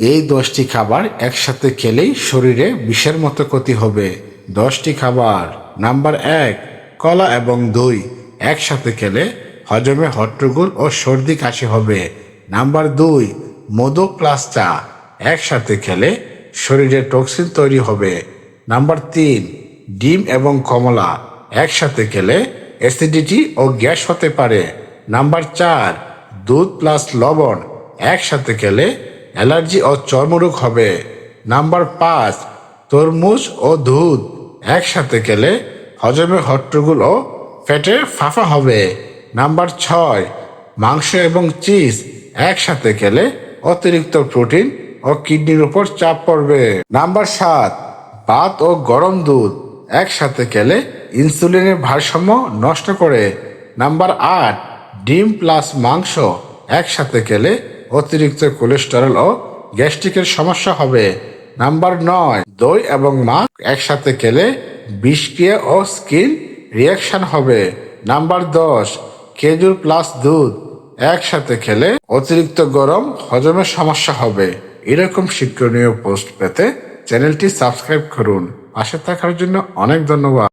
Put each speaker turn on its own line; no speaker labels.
এই 10টি খাবার একসাথে খেলেই শরীরে বিষের মতো ক্ষতি হবে। 10টি খাবার। নাম্বার 1, কলা এবং দই একসাথে খেলে হজমে হট্টগোল ও সর্দি কাশি হবে। নাম্বার 2, মধু প্লাস চা একসাথে খেলে শরীরে টক্সিন তৈরি হবে। নাম্বার 3, ডিম এবং কমলা একসাথে খেলে অ্যাসিডিটি ও গ্যাস হতে পারে। নাম্বার 4, দুধ প্লাস লবণ একসাথে খেলে অ্যালার্জি ও চর্মরোগ হবে। নাম্বার 5, তরমুজ ও দুধ একসাথে খেলে হজমে হট্টগোল ও পেটে ফাঁপা হবে। নাম্বার 6, মাংস এবং চিজ একসাথে খেলে অতিরিক্ত প্রোটিন ও কিডনির উপর চাপ পড়বে। নাম্বার 7, ভাত ও গরম দুধ একসাথে খেলে ইনসুলিনের ভারসাম্য নষ্ট করে। নাম্বার 8, ডিম প্লাস মাংস একসাথে খেলে অতিরিক্ত কোলেস্টেরল ও গ্যাস্ট্রিকের সমস্যা হবে। নাম্বার 9, দই এবং মাছ একসাথে খেলে বিষক্রিয়া ও স্কিন রিয়াকশন হবে। নাম্বার 10, খেজুর প্লাস দুধ একসাথে খেলে অতিরিক্ত গরম হজমের সমস্যা হবে। এরকম শিক্ষণীয় পোস্ট পেতে চ্যানেলটি সাবস্ক্রাইব করুন। পাশে থাকার জন্য অনেক ধন্যবাদ।